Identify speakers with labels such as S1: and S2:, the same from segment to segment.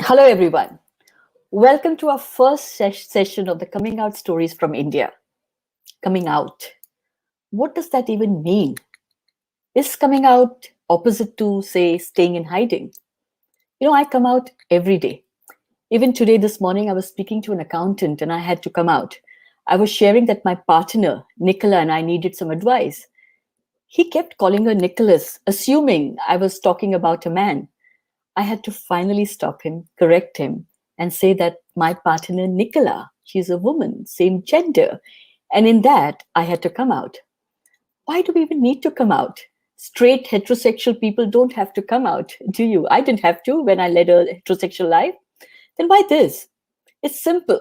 S1: Hello, everyone. Welcome to our first session of the Coming Out Stories from India. Coming out. What does that even mean? Is coming out opposite to, say, staying in hiding? I come out every day. Even today, this morning, I was speaking to an accountant and I had to come out. I was sharing that my partner, Nicola, and I needed some advice. He kept calling her Nicholas, assuming I was talking about a man. I had to finally stop him, correct him, and say that my partner, Nicola, she's a woman, same gender. And in that, I had to come out. Why do we even need to come out? Straight heterosexual people don't have to come out, do you? I didn't have to when I led a heterosexual life. Then why this? It's simple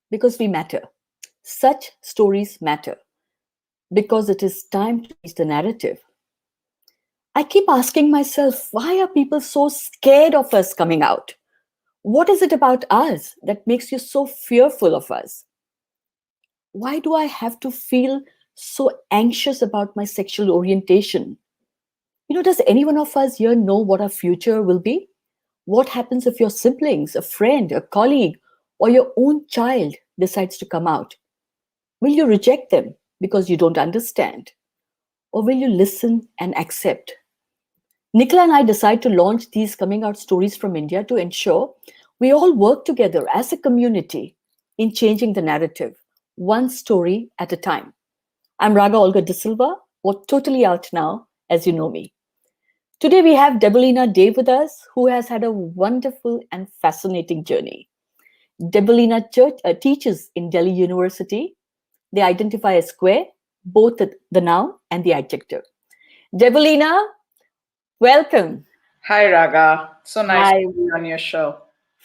S1: because we matter. Such stories matter because it is time to change the narrative. I keep asking myself, why are people so scared of us coming out? What is it about us that makes you so fearful of us? Why do I have to feel so anxious about my sexual orientation? Does any one of us here know what our future will be? What happens if your siblings, a friend, a colleague, or your own child decides to come out? Will you reject them because you don't understand? Or will you listen and accept? Nicola and I decided to launch these coming out stories from India to ensure we all work together as a community in changing the narrative, one story at a time. I'm RagaOlga D'silva, or Totally Out Now, as you know me. Today we have Debolina Dey with us, who has had a wonderful and fascinating journey. Debolina teaches in Delhi University. They identify as queer, both the noun and the adjective. Debolina, welcome.
S2: Hi, Raga. So nice to
S1: Hi.
S2: be on your show.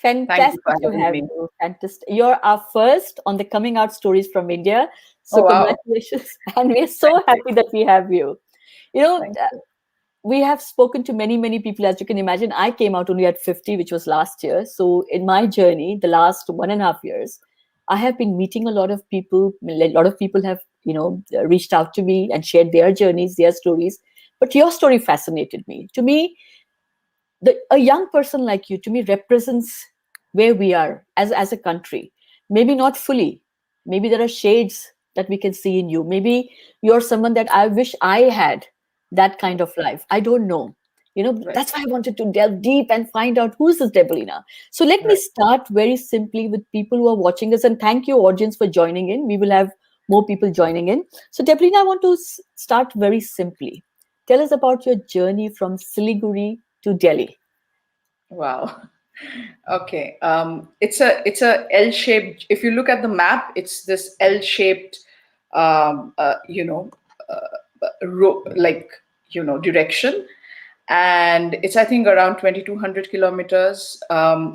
S2: Thank you for
S1: Fantastic to
S2: having
S1: have
S2: me.
S1: you. Fantastic. You're our first on the Coming Out Stories from India. So
S2: Oh, wow.
S1: congratulations. And we're so
S2: Thank you.
S1: happy that we have you. You know,
S2: Thank you.
S1: we have spoken to many, many people. As you can imagine, I came out only at 50, which was last year. So in my journey, the last 1.5 years, I have been meeting a lot of people. A lot of people have, reached out to me and shared their journeys, their stories. But your story fascinated me. To me, a young person like you, to me, represents where we are as a country. Maybe not fully. Maybe there are shades that we can see in you. Maybe you're someone that I wish I had that kind of life. I don't know.
S2: Right,
S1: That's why I wanted to delve deep and find out who's this Debolina. So let me
S2: right.
S1: start very simply with people who are watching us, and thank you, audience, for joining in. We will have more people joining in. So, Debolina, I want to start very simply. Tell us about your journey from Siliguri to Delhi.
S2: Wow. Okay. It's a L-shaped. If you look at the map, it's this L-shaped, um, uh, you know, like direction, and it's I think around 2,200 kilometers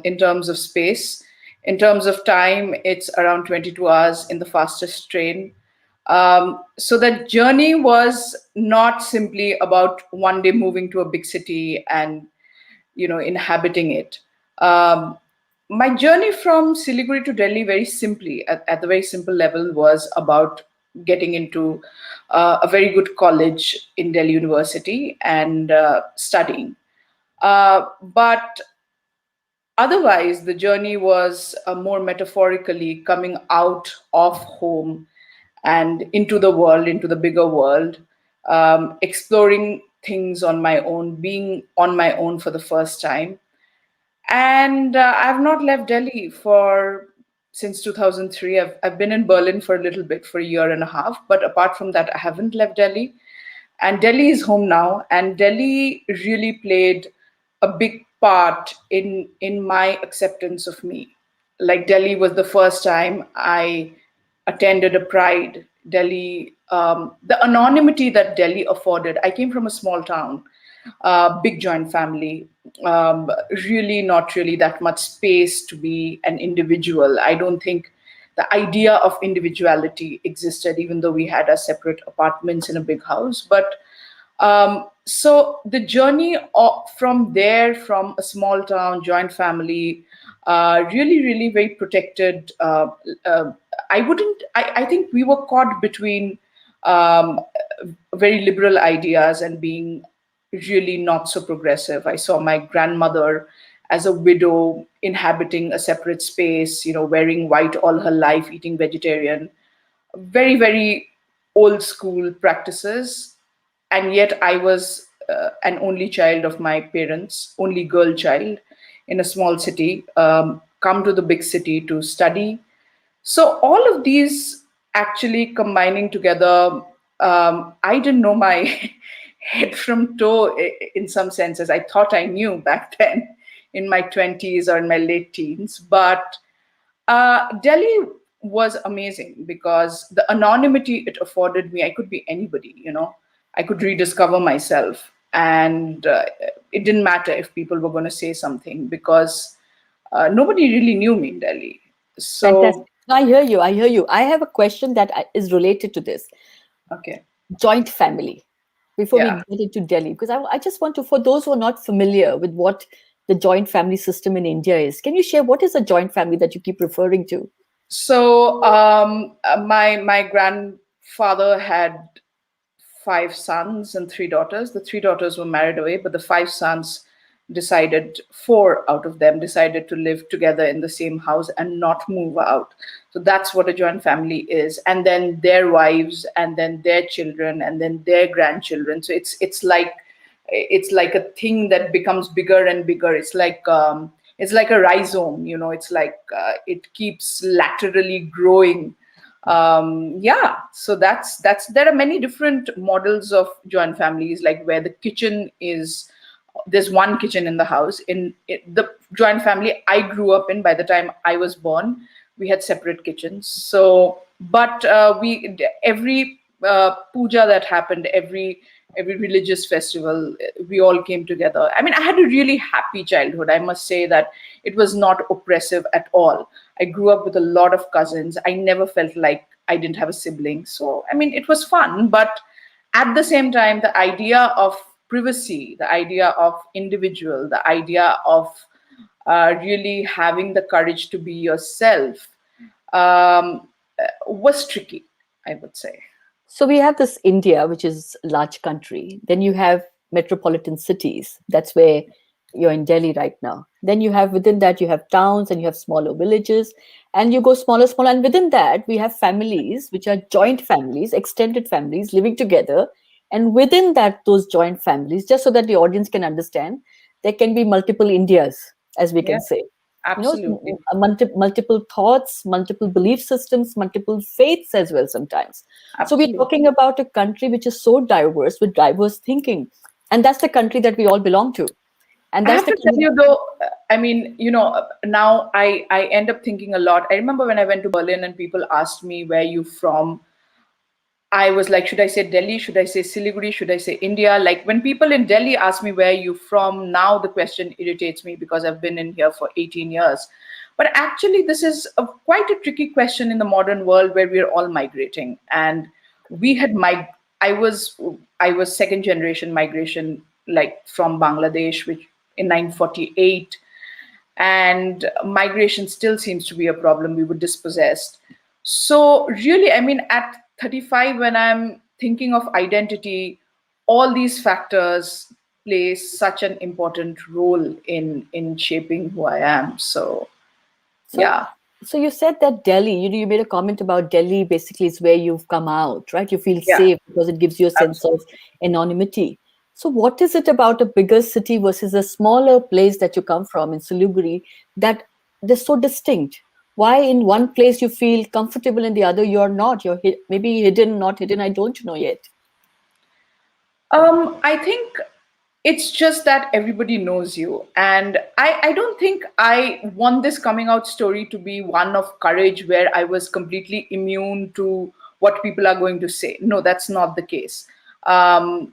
S2: in terms of space. In terms of time, it's around 22 hours in the fastest train. So that journey was not simply about one day moving to a big city and inhabiting it. Um, my journey from Siliguri to Delhi, very simply, at the very simple level, was about getting into a very good college in Delhi University and studying. But otherwise, the journey was more metaphorically coming out of home and into the world, into the bigger world, exploring things on my own, being on my own for the first time. And I've not left Delhi for since 2003. I've been in Berlin for a little bit, for a year and a half, but apart from that, I haven't left Delhi. And Delhi is home now, and Delhi really played a big part in my acceptance of me. Like Delhi was the first time I attended a pride. Delhi, the anonymity that Delhi afforded. I came from a small town, big joint family, really not really that much space to be an individual. I don't think the idea of individuality existed, even though we had our separate apartments in a big house. But so the journey from there, from a small town, joint family, really, really very protected. I wouldn't. I think we were caught between um, very liberal ideas and being really not so progressive. I saw my grandmother as a widow, inhabiting a separate space, wearing white all her life, eating vegetarian, very, very old school practices. And yet I was an only child of my parents, only girl child in a small city, come to the big city to study. So all of these actually combining together, I didn't know my head from toe in some senses. I thought I knew back then in my 20s or in my late teens. But Delhi was amazing because the anonymity it afforded me, I could be anybody. I could rediscover myself. And it didn't matter if people were going to say something because nobody really knew me in Delhi. So,
S1: Fantastic. No, I hear you. I hear you. I have a question that is related to this
S2: okay.
S1: joint family before we
S2: Yeah.
S1: get into Delhi, because I just want to, for those who are not familiar with what the joint family system in India is, can you share what is a joint family that you keep referring to?
S2: So my grandfather had five sons and three daughters. The three daughters were married away, but the five sons four out of them decided to live together in the same house and not move out. So that's what a joint family is. And then their wives, and then their children, and then their grandchildren. So it's like a thing that becomes bigger and bigger. It's like a rhizome. It's like it keeps laterally growing. Yeah, so that's there are many different models of joint families, like where the kitchen is, there's one kitchen in the house. In the joint family I grew up in, by the time I was born, we had separate kitchens. So but we every puja that happened, every religious festival, we all came together. I mean, I had a really happy childhood. I must say that it was not oppressive at all. I grew up with a lot of cousins. I never felt like I didn't have a sibling. So, I mean, it was fun. But at the same time, the idea of privacy, the idea of individual, the idea of really having the courage to be yourself was tricky, I would say.
S1: So we have this India, which is a large country. Then you have metropolitan cities. That's where you're in Delhi right now. Then you have within that you have towns and you have smaller villages, and you go smaller, smaller. And within that we have families, which are joint families, extended families living together. And within that, those joint families, just so that the audience can understand, there can be multiple Indias, as we
S2: Yeah,
S1: can say.
S2: absolutely.
S1: Multiple thoughts, multiple belief systems, multiple faiths as well sometimes. So we're
S2: Absolutely.
S1: talking about a country which is so diverse with diverse thinking, and that's the country that we all belong to, and
S2: I
S1: that's
S2: have
S1: the
S2: to tell
S1: country.
S2: you though, I mean, now I end up thinking a lot. I remember when I went to Berlin and people asked me, where you from? I was like, should I say Delhi? Should I say Siliguri? Should I say India? Like when people in Delhi ask me, where you from? Now the question irritates me because I've been in here for 18 years. But actually, this is quite a tricky question in the modern world where we're all migrating. And we had I was second generation migration, like from Bangladesh, which in 1948, and migration still seems to be a problem. We were dispossessed. So really, I mean, at 35, when I'm thinking of identity, all these factors play such an important role in shaping who I am. So
S1: So,
S2: yeah.
S1: so you said that Delhi, you made a comment about Delhi basically is where you've come out, right? You feel
S2: Yeah,
S1: safe because it gives you a sense of
S2: absolutely.
S1: anonymity. So, what is it about a bigger city versus a smaller place that you come from in Siliguri that they're so distinct? Why in one place you feel comfortable, in the other you're not? You're maybe hidden, not hidden. I don't know yet.
S2: I think it's just that everybody knows you. And I don't think I want this coming out story to be one of courage where I was completely immune to what people are going to say. No, that's not the case. Um,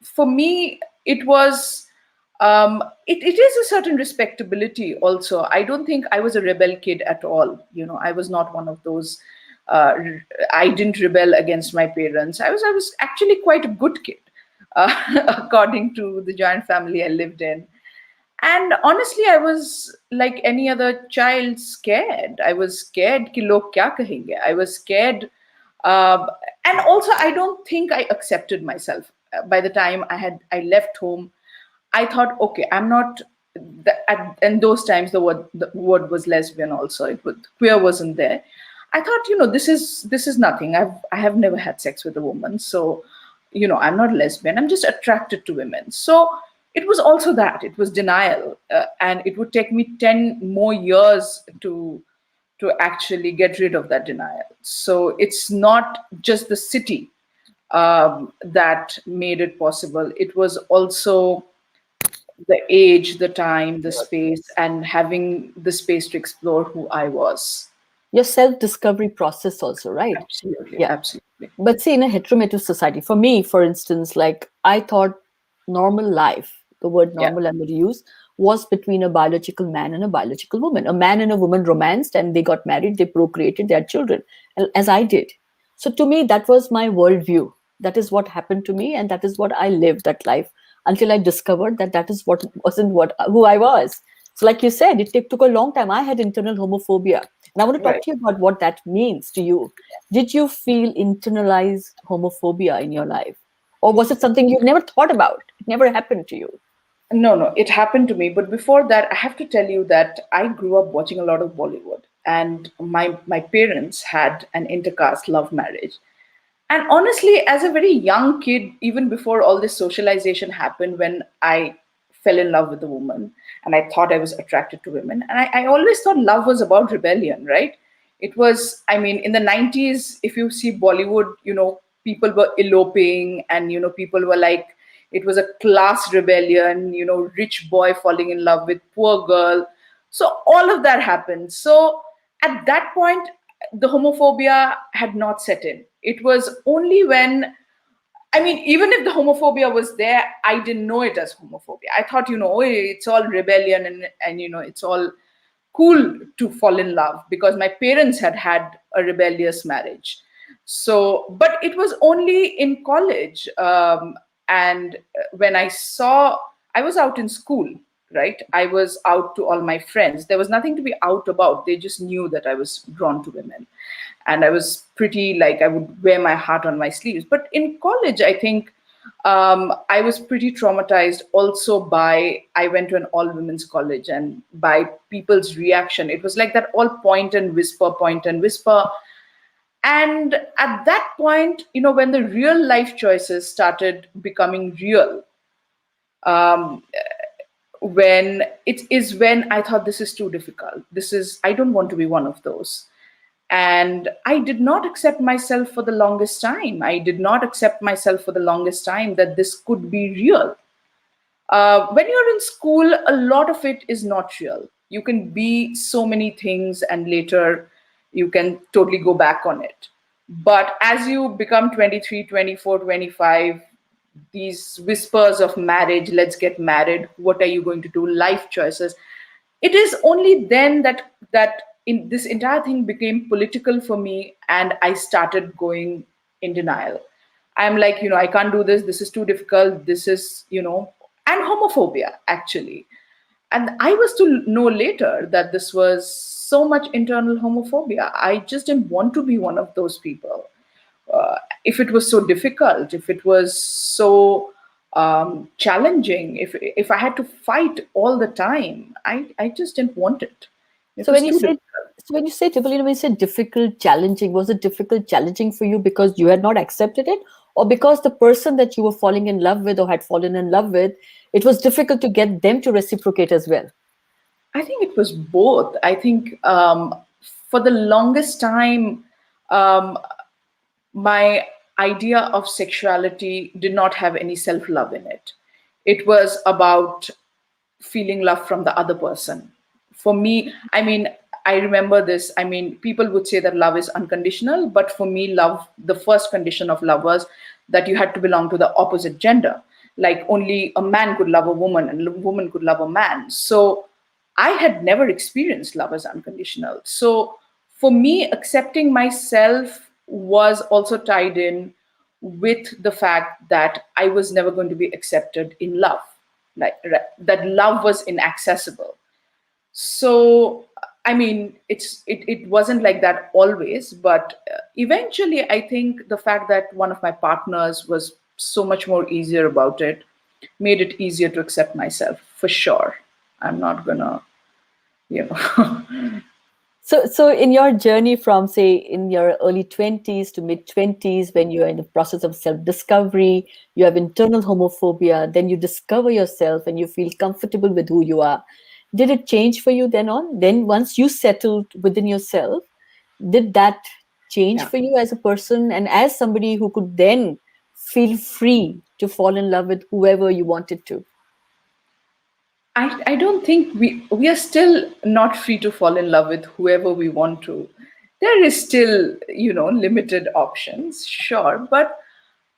S2: for me, it was it is a certain respectability also. I don't think I was a rebel kid at all. I was not one of those. I didn't rebel against my parents. I was actually quite a good kid, according to the giant family I lived in. And honestly, I was like any other child, scared. I was scared ki log kya kahenge. I was scared. Uh, and also, I don't think I accepted myself. By the time I left home, I thought, okay, I'm not and those times the word was lesbian also. It was queer wasn't there. I thought, this is nothing. I have never had sex with a woman, so I'm not lesbian. I'm just attracted to women. So it was also that it was denial, and it would take me 10 more years to actually get rid of that denial. So it's not just the city that made it possible. It was also the age, the time, the space, and having the space to explore who I was.
S1: Your self-discovery process also, right?
S2: Absolutely,
S1: Yeah.
S2: absolutely.
S1: But see, in a heteronormative society, for me, for instance, like I thought normal life, the word
S2: Yeah,
S1: normal I'm going to use, was between a biological man and a biological woman. A man and a woman romanced and they got married, they procreated, they had children, as I did. So to me, that was my worldview. That is what happened to me, and that is what I lived that life until I discovered that that is what wasn't what who I was. So, like you said, took a long time. I had internal homophobia, and I want to talk
S2: right.
S1: to you about what that means to you. Did you feel internalized homophobia in your life? Or was it something you've never thought about? It never happened to you.
S2: No, no, it happened to me. But before that, I have to tell you that I grew up watching a lot of Bollywood, and my parents had an intercaste love marriage. And honestly, as a very young kid, even before all this socialization happened, when I fell in love with a woman and I thought I was attracted to women, and I always thought love was about rebellion, right? It was, I mean, in the 90s, if you see Bollywood, people were eloping, and, people were like, it was a class rebellion, rich boy falling in love with poor girl. So all of that happened. So at that point, the homophobia had not set in. It was only when, I mean, even if the homophobia was there, I didn't know it as homophobia. I thought, oh, it's all rebellion, and it's all cool to fall in love because my parents had had a rebellious marriage. So, but it was only in college, and when I was out in school, right? I was out to all my friends. There was nothing to be out about. They just knew that I was drawn to women, and I was pretty, like, I would wear my heart on my sleeves. But in college, I think I was pretty traumatized also by, I went to an all women's college, and by people's reaction. It was like that all point and whisper, point and whisper. And at that point, when the real life choices started becoming real, um, when it is when I thought, this is too difficult. I don't want to be one of those. And I did not accept myself for the longest time. I did not accept myself for the longest time that this could be real. When you're in school, a lot of it is not real. You can be so many things, and later you can totally go back on it. But as you become 23, 24, 25, these whispers of marriage, let's get married, what are you going to do, life choices, it is only then that in this entire thing became political for me, and I started going in denial. I'm like, I can't do this. This is too difficult. This is, and homophobia actually. And I was to know later that this was so much internal homophobia. I just didn't want to be one of those people. If it was so difficult, if it was so challenging, if I had to fight all the time, I just didn't want it. It
S1: So
S2: was
S1: when you
S2: too
S1: say,
S2: difficult.
S1: Debolina, when you say difficult, challenging, was it difficult, challenging for you because you had not accepted it, or because the person that you were falling in love with or had fallen in love with, it was difficult to get them to reciprocate as well?
S2: I think it was both. I think for the longest time, um, my idea of sexuality did not have any self love in it. It was about feeling love from the other person. For me, I mean, I remember this. I mean, people would say that love is unconditional, but for me, love, the first condition of love was that you had to belong to the opposite gender. Like only a man could love a woman and a woman could love a man. So I had never experienced love as unconditional. So for me, accepting myself was also tied in with the fact that I was never going to be accepted in love, like that love was inaccessible. So I mean, it wasn't like that always, but eventually, I think the fact that one of my partners was so much more easier about it made it easier to accept myself, for sure. I'm not gonna, you know.
S1: So in your journey from, say, in your early 20s to mid 20s, when you're in the process of self-discovery, you have internal homophobia, then you discover yourself and you feel comfortable with who you are. Did it change for you then on? Then once you settled within yourself, did that change
S2: Yeah.
S1: for you as a person and as somebody who could then feel free to fall in love with whoever you wanted to?
S2: I don't think we are still not free to fall in love with whoever we want to. There is still, limited options, sure, but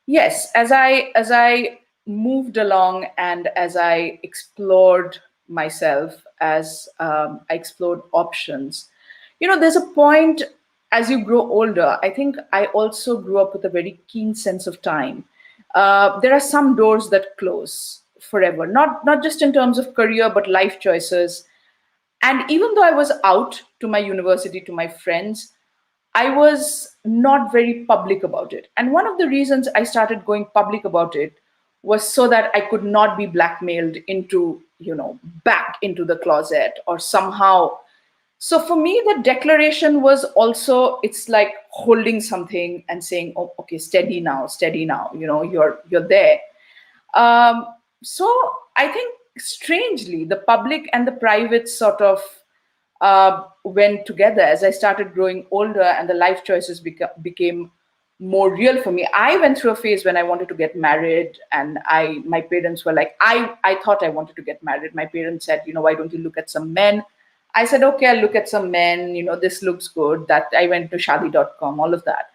S2: yes, as I moved along and as I explored myself, as I explored options, there's a point as you grow older. I think I also grew up with a very keen sense of time. There are some doors that close forever, not just in terms of career, but life choices. And even though I was out to my university, to my friends, I was not very public about it. And one of the reasons I started going public about it was so that I could not be blackmailed into, back into the closet or somehow. So for me, the declaration was also, it's like holding something and saying, oh, okay, steady now, you're there. Um, so I think strangely, the public and the private sort of went together as I started growing older and the life choices became more real for me. I went through a phase when I wanted to get married, and my parents were like, I thought I wanted to get married. My parents said, why don't you look at some men? I said, okay, I'll look at some men. This looks good. That I went to shadi.com, all of that.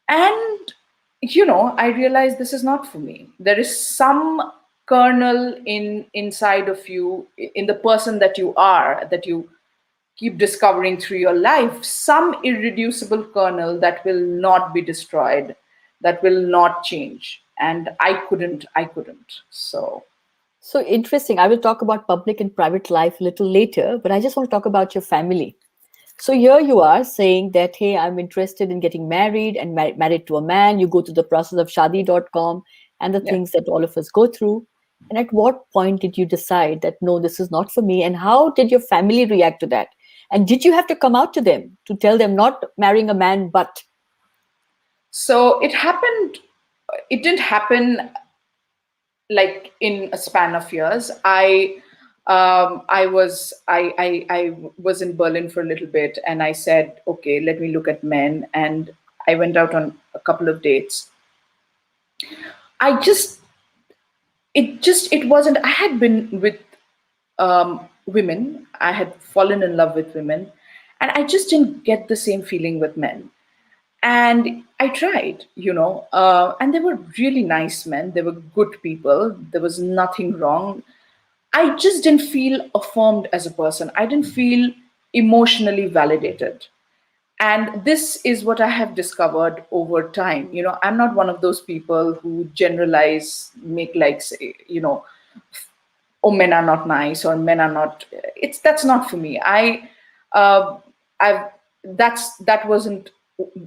S2: And, I realized this is not for me. There is some kernel inside of you, in the person that you are, that you keep discovering through your life, some irreducible kernel that will not be destroyed, that will not change. And I couldn't. So,
S1: So interesting. I will talk about public and private life a little later, but I just want to talk about your family. So here you are saying that, hey, I'm interested in getting married and married to a man. You go through the process of shadi.com and the
S2: yeah.
S1: things that all of us go through. And at what point did you decide that, no, this is not for me? And how did your family react to that? And did you have to come out to them to tell them not marrying a man, but?
S2: So it happened, it didn't happen like in a span of years. I was in Berlin for a little bit, and I said, okay, let me look at men, and I went out on a couple of dates. I it wasn't. I had been with women. I had fallen in love with women, and I just didn't get the same feeling with men. And I tried, and they were really nice men. They were good people. There was nothing wrong. I just didn't feel affirmed as a person. I didn't feel emotionally validated. And this is what I have discovered over time. I'm not one of those people who generalize, make like, say, oh, men are not nice or men are not. That's not for me. Uh, I've that wasn't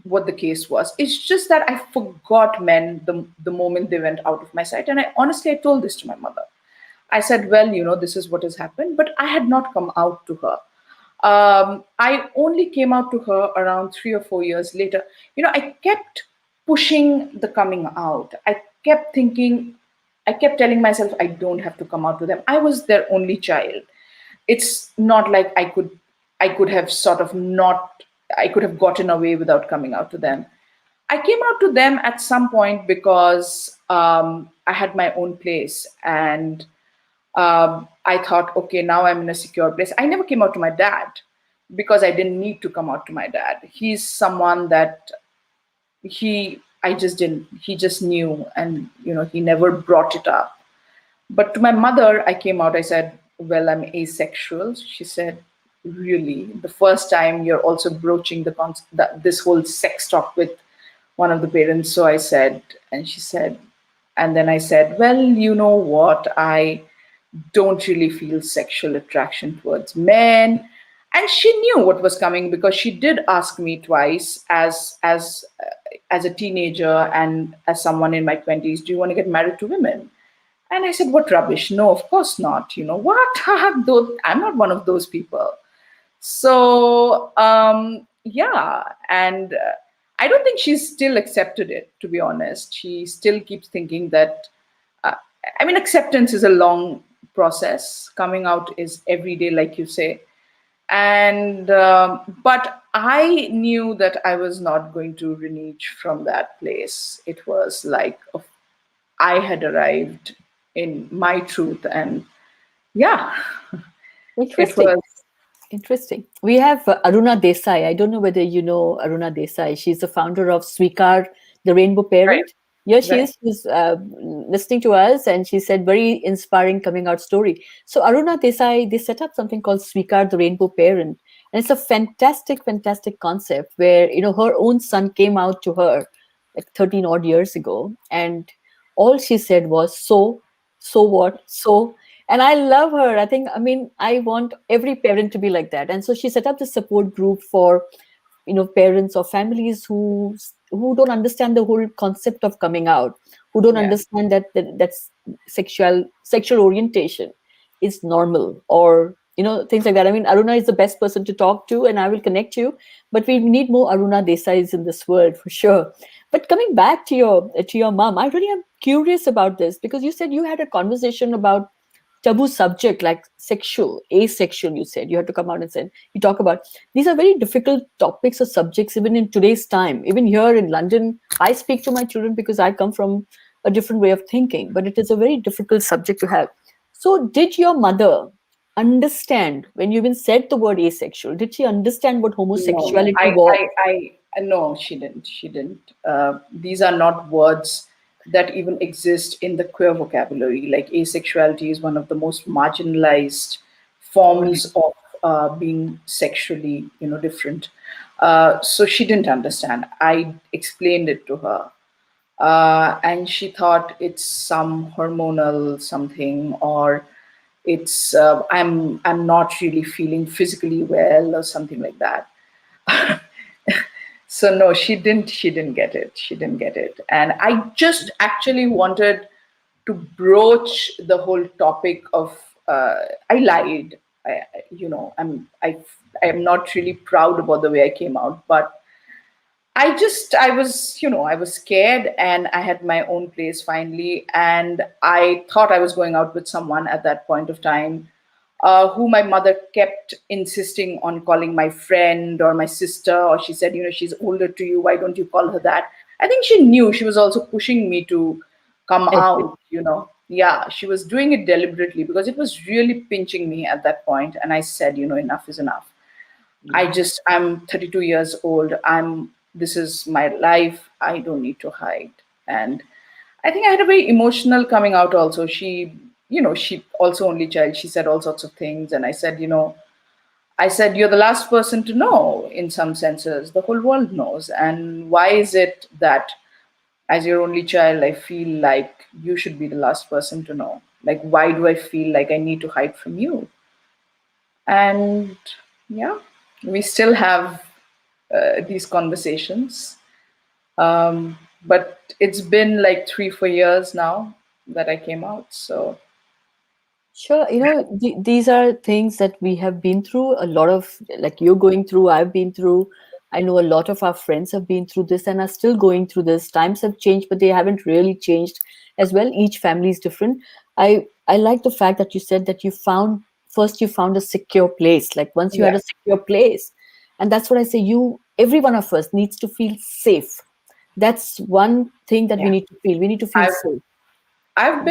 S2: what the case was. It's just that I forgot men the moment they went out of my sight. And I told this to my mother. I said, well, this is what has happened, but I had not come out to her. I only came out to her around 3 or 4 years later. I kept pushing the coming out. I kept telling myself I don't have to come out to them. I was their only child. It's not like I could have sort of not, I could have gotten away without coming out to them. I came out to them at some point because I had my own place, and I thought, okay, now I'm in a secure place. I never came out to my dad because I didn't need to come out to my dad. He's someone that I just didn't, he just knew, and, he never brought it up. But to my mother, I came out, I said, well, I'm asexual. She said, really? The first time you're also broaching this whole sex talk with one of the parents. So I said, and she said, and then I said, well, you know what? I don't really feel sexual attraction towards men. And she knew what was coming because she did ask me twice as a teenager and as someone in my 20s, do you want to get married to women? And I said, what rubbish? No, of course not. What? I'm not one of those people. So, yeah. And I don't think she's still accepted it, to be honest. She still keeps thinking that, uh, I mean, acceptance is a long process. Coming out is every day, like you say. And, but I knew that I was not going to renege from that place. It was like I had arrived in my truth. And yeah, it
S1: Interesting.
S2: was
S1: Interesting. We have Aruna Desai. I don't know whether you know Aruna Desai. She's the founder of Swikar, the Rainbow
S2: right,
S1: Parent. Here she
S2: right.
S1: is. She's listening to us, and she said very inspiring coming out story. So Aruna Desai, they set up something called Swikar, the Rainbow Parent, and it's a fantastic, fantastic concept where her own son came out to her like 13 odd years ago, and all she said was so what, so. And I love her. I mean, I want every parent to be like that. And so she set up this support group for parents or families who don't understand the whole concept of coming out, who don't
S2: Yeah.
S1: understand that's sexual orientation is normal, or things like that. I mean, Aruna is the best person to talk to, and I will connect you. But we need more Aruna Desais in this world for sure. But coming back to your mom, I really am curious about this, because you said you had a conversation about taboo subject like sexual, asexual. You said you had to come out and say, you talk about these are very difficult topics or subjects even in today's time. Even here in London, I speak to my children because I come from a different way of thinking, but it is a very difficult subject to have. So did your mother understand when you even said the word asexual? Did she understand what
S2: No,
S1: homosexuality was?
S2: no, she didn't. She didn't. These are not words that even exist in the queer vocabulary. Like asexuality is one of the most marginalized
S1: Right.
S2: forms of being sexually, different. So she didn't understand. I explained it to her, and she thought it's some hormonal something, or it's I'm not really feeling physically well or something like that. So no, she didn't get it. She didn't get it. And I just actually wanted to broach the whole topic of I lied. I'm not really proud about the way I came out, but I was scared, and I had my own place finally. And I thought I was going out with someone at that point of time, who my mother kept insisting on calling my friend or my sister, or she said, she's older to you. Why don't you call her that? I think she knew she was also pushing me to come
S1: Agree.
S2: out. Yeah, she was doing it deliberately because it was really pinching me at that point. And I said, enough is enough.
S1: Yeah.
S2: I'm 32 years old. This is my life. I don't need to hide. And I think I had a very emotional coming out also. She also only child. She said all sorts of things. And I said, you're the last person to know in some senses. The whole world knows. And why is it that as your only child, I feel like you should be the last person to know? Like, why do I feel like I need to hide from you? And yeah, we still have these conversations. But it's been like 3 4 years now that I came out. So
S1: Sure, these are things that we have been through. A lot of, like, you're going through, I've been through. I know a lot of our friends have been through this and are still going through this. Times have changed, but they haven't really changed as well. Each family is different. I like the fact that you said that you found a secure place. Like, once you had
S2: yeah,
S1: a secure place, and that's what I say. Every one of us needs to feel safe. That's one thing that we
S2: yeah.
S1: need to feel. We need to feel
S2: I've
S1: safe.
S2: I've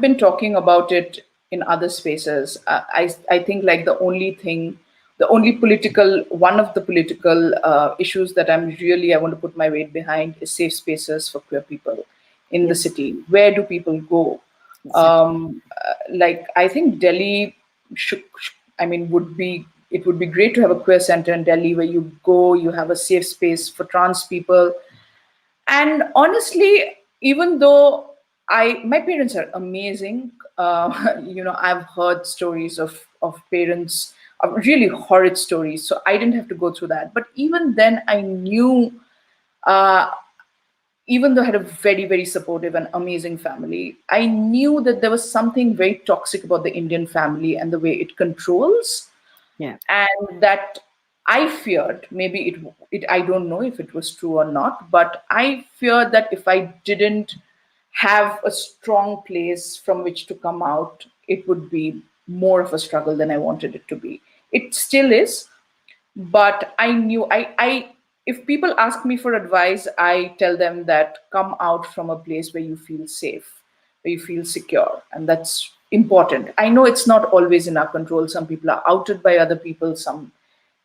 S2: been talking about it in other spaces. I think like the only political one of the political issues that I want to put my weight behind is safe spaces for queer people in the
S1: Yes,
S2: city. Where do people go?
S1: exactly.
S2: Like I think Delhi should, I mean, would be great to have a queer center in Delhi where you go, you have a safe space for trans people. And honestly, even though my parents are amazing, I've heard stories of parents, of really horrid stories. So I didn't have to go through that. But even then, I knew, uh, even though I had a very, very supportive and amazing family, I knew that there was something very toxic about the Indian family and the way it controls,
S1: Yeah.
S2: and that I feared, maybe it I don't know if it was true or not, but I feared that if I didn't have a strong place from which to come out, it would be more of a struggle than I wanted it to be. It still is, but I knew I if people ask me for advice, I tell them that come out from a place where you feel safe, where you feel secure, and that's important. I know it's not always in our control. Some people are outed by other people, some,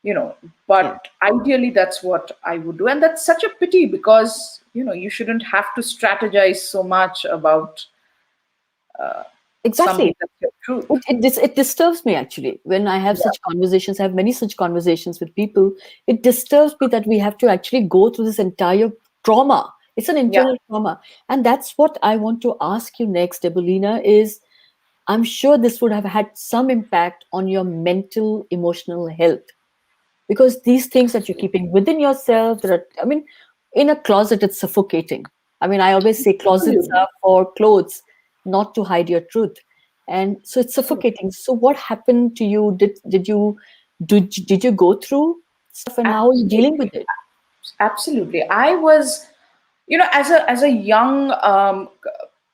S1: Yeah.
S2: but ideally that's what I would do. And that's such a pity because, you shouldn't have to strategize so much about something
S1: Exactly.
S2: that's your truth.
S1: It disturbs me actually when I have
S2: Yeah,
S1: such conversations. I have many such conversations with people. It disturbs me that we have to actually go through this entire trauma. It's an
S2: yeah,
S1: internal trauma, and that's what I want to ask you next, Debolina. Is I'm sure this would have had some impact on your mental, emotional health, because these things that you're keeping within yourself, there are, I mean, in a closet, it's suffocating. I mean, I always say closets
S2: absolutely.
S1: are for clothes, not to hide your truth. And so it's suffocating. So what happened to you? Did you go through stuff, and how are you dealing with
S2: Absolutely.
S1: it?
S2: Absolutely. I was, as a young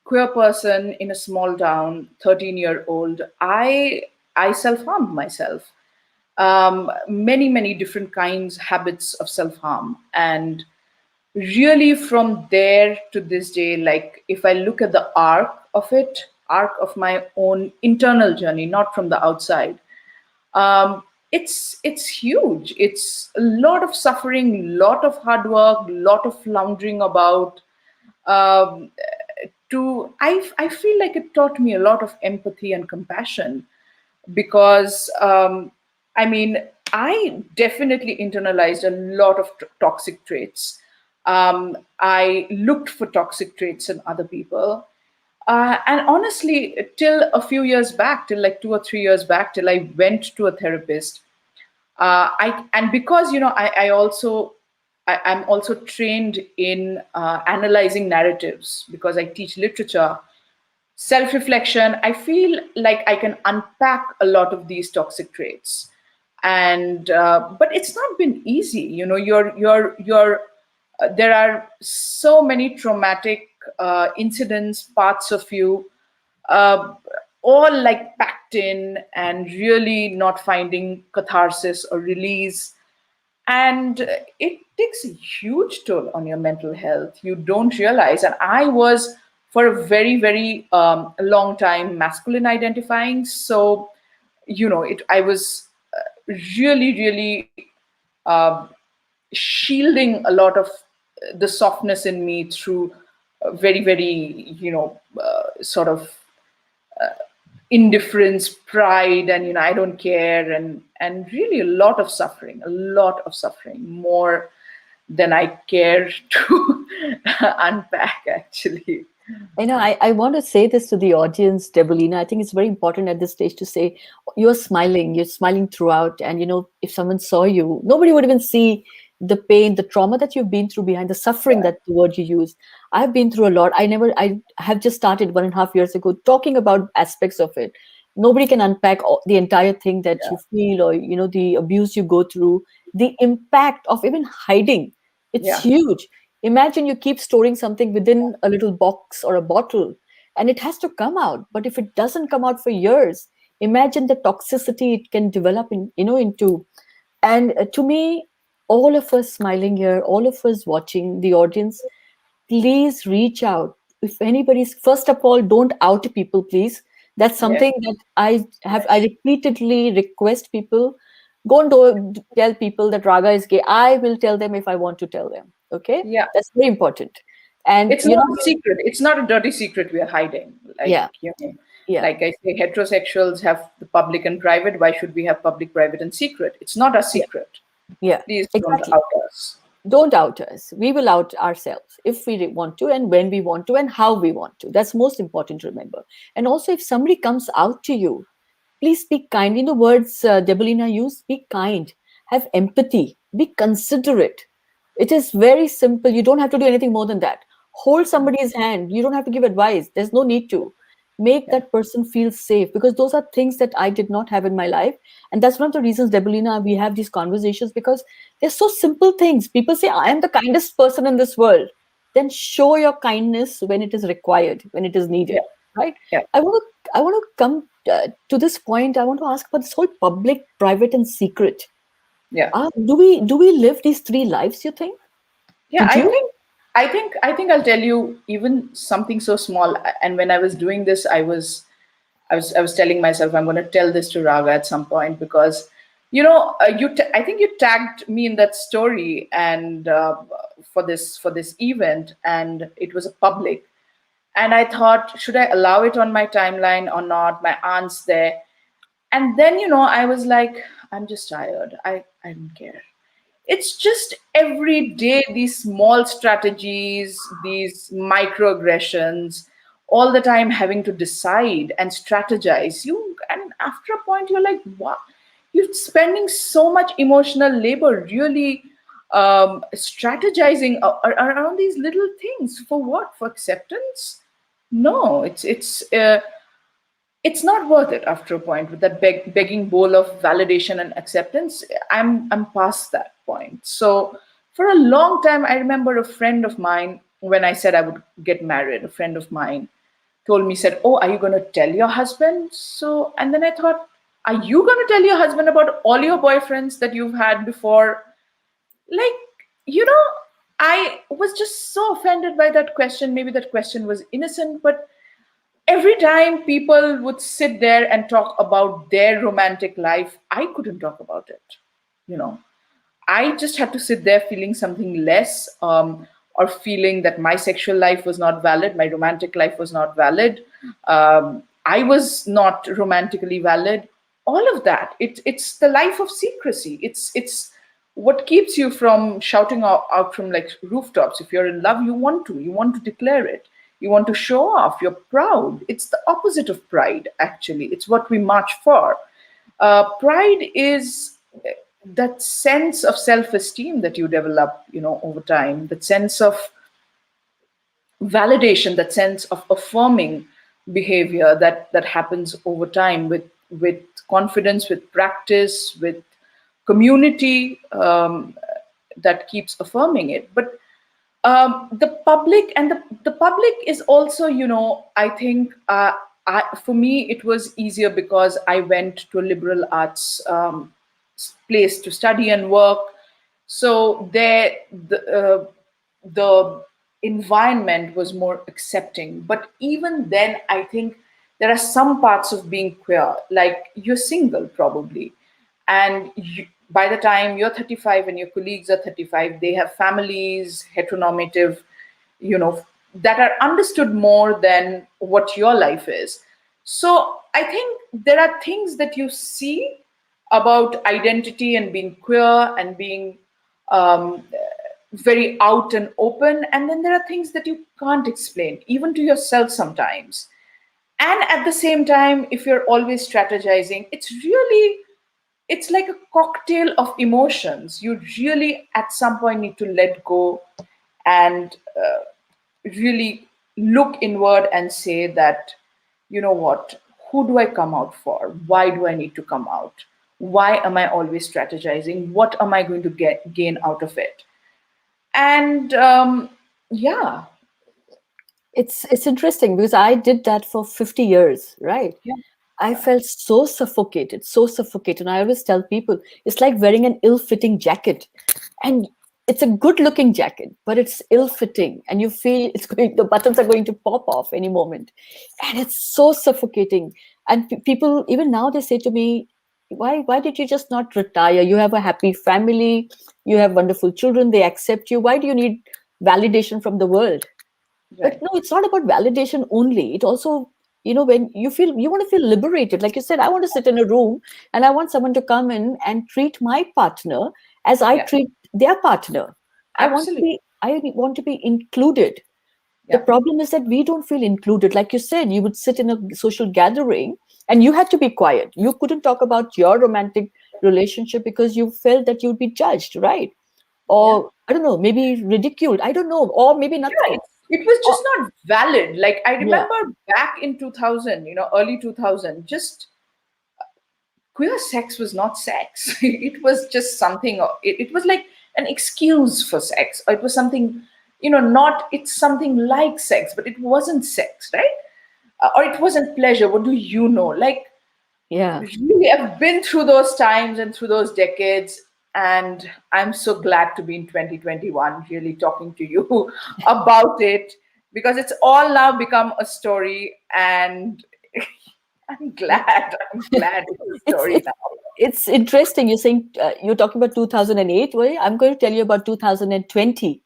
S2: queer person in a small town, 13-year-old, I self-harmed myself. Many different kinds, habits of self-harm. And really from there to this day, like if I look at the arc of my own internal journey, not from the outside, um, it's huge. It's a lot of suffering, lot of hard work, lot of floundering about. Um, I feel like it taught me a lot of empathy and compassion because I mean I definitely internalized a lot of toxic traits. I looked for toxic traits in other people, and honestly, till a few years back, till like 2 or 3 years back, till I went to a therapist, I and because I'm also trained in analyzing narratives because I teach literature, self-reflection. I feel like I can unpack a lot of these toxic traits, and but it's not been easy. You're there are so many traumatic incidents, parts of you, uh, all like packed in, and really not finding catharsis or release. And it takes a huge toll on your mental health. You don't realize. And I was, for a very, very long time, masculine identifying. So, I was really uh, shielding a lot of the softness in me through very, very, sort of indifference, pride, and I don't care, and really a lot of suffering, more than I care to unpack actually.
S1: I want to say this to the audience, Debolina. I think it's very important at this stage to say you're smiling throughout. And, if someone saw you, nobody would even see the pain, the trauma that you've been through behind the suffering,
S2: Yeah,
S1: that the word you use. I've been through a lot. I have just started 1.5 years ago talking about aspects of it. Nobody can unpack the entire thing that
S2: yeah,
S1: you feel, or, the abuse you go through, the impact of even hiding. It's
S2: yeah,
S1: huge. Imagine you keep storing something within a little box or a bottle, and it has to come out. But if it doesn't come out for years, imagine the toxicity it can develop into. And to me, all of us smiling here, all of us watching, the audience, please reach out. If anybody's, first of all, don't out people, please. That's
S2: yeah,
S1: something that I repeatedly request people. Go and tell people that Raga is gay. I will tell them if I want to tell them. Okay,
S2: yeah.
S1: that's very important. And
S2: It's not a secret. It's not a dirty secret we are hiding.
S1: yeah, yeah,
S2: Like I say, heterosexuals have the public and private. Why should we have public, private, and secret? It's not a
S1: yeah,
S2: secret.
S1: yeah,
S2: Please don't
S1: exactly.
S2: out us.
S1: Don't out us. We will out ourselves if we want to, and when we want to, and how we want to. That's most important to remember. And also, if somebody comes out to you, please speak kind. In the words Debolina used, speak kind, have empathy, be considerate. It is very simple. You don't have to do anything more than that. hold somebody's hand. You don't have to give advice. There's no need to. Make
S2: Yeah.
S1: that person feel safe, because those are things that I did not have in my life. And that's one of the reasons, Debolina, we have these conversations, because they're so simple things. People say, I am the kindest person in this world. Then show your kindness when it is required, when it is
S2: Yeah.
S1: needed, right?
S2: Yeah.
S1: I want to come to this point. I want to ask about this whole public, private, and secret.
S2: Yeah.
S1: Do we live these three lives, you think?
S2: Yeah,
S1: Did you?
S2: I think I'll tell you even something so small. And when I was doing this, I was telling myself I'm going to tell this to Raga at some point because, I think you tagged me in that story and for this event, and it was a public. And I thought, should I allow it on my timeline or not? My aunt's there, and then I was like, I'm just tired. I don't care. It's just every day these small strategies, these microaggressions, all the time having to decide and strategize. And after a point, you're like, what? You're spending so much emotional labor really strategizing around these little things. For what? For acceptance? No, it's not worth it after a point with that begging bowl of validation and acceptance. I'm past that point. So for a long time, I remember a friend of mine, when I said I would get married, a friend of mine told me, said, oh, are you going to tell your husband? So, and then I thought, are you going to tell your husband about all your boyfriends that you've had before? Like, you know I was just so offended by that question. Maybe that question was innocent, but every time people would sit there and talk about their romantic life, I couldn't talk about it. You know, I just had to sit there feeling something less, or feeling that my sexual life was not valid, my romantic life was not valid, I was not romantically valid. All of that. It's the life of secrecy. It's what keeps you from shouting out from like rooftops. If you're in love, you want to declare it. You want to show off. You're proud. It's the opposite of pride. Actually, it's what we march for. Pride is that sense of self-esteem that you develop, over time. That sense of validation, that sense of affirming behavior that happens over time with confidence, with practice, with community, that keeps affirming it. But the public is also, I think, for me it was easier because I went to a liberal arts place to study and work. So there, the environment was more accepting. But even then, I think there are some parts of being queer, like you're single probably, and by the time you're 35 and your colleagues are 35, they have families, heteronormative, that are understood more than what your life is. So I think there are things that you see about identity and being queer and being um, very out and open. And then there are things that you can't explain, even to yourself sometimes. And at the same time, if you're always strategizing, it's like a cocktail of emotions. You really, at some point, need to let go and really look inward and say that, you know what, who do I come out for? Why do I need to come out? Why am I always strategizing? What am I going to gain out of it? And yeah,
S1: It's interesting, because I did that for 50 years, right?
S2: yeah,
S1: I
S2: yeah,
S1: felt so suffocated, so suffocated. And I always tell people it's like wearing an ill-fitting jacket. And it's a good-looking jacket, but it's ill-fitting. And you feel the buttons are going to pop off any moment. And it's so suffocating. And people, even now, they say to me, why did you just not retire? You have a happy family, you have wonderful children, they accept you. Why do you need validation from the world? But
S2: right,
S1: no, it's not about validation only. It also, when you want to feel liberated. Like you said, I want to sit in a room and I want someone to come in and treat my partner as I
S2: yeah,
S1: treat their partner.
S2: absolutely,
S1: I want to be included. The
S2: yeah,
S1: problem is that we don't feel included. Like you said, you would sit in a social gathering and you had to be quiet. You couldn't talk about your romantic relationship because you felt that you'd be judged, right?
S2: yeah.
S1: Or I don't know, maybe ridiculed. I don't know, or maybe
S2: Yeah,
S1: nothing.
S2: it was
S1: Oh,
S2: just not valid. Like I
S1: yeah,
S2: remember back in 2000, early 2000, just queer sex was not sex. It was just something, it was like an excuse for sex. Or it was something, not, it's something like sex, but it wasn't sex, right? Or it wasn't pleasure. What do you know? Like,
S1: yeah.
S2: really, I've been through those times and through those decades. And I'm so glad to be in 2021 really talking to you about it, because it's all now become a story. And I'm glad it's a
S1: it's
S2: story
S1: it's
S2: now.
S1: it's interesting. You're saying you're talking about 2008. Well, I'm going to tell you about 2020.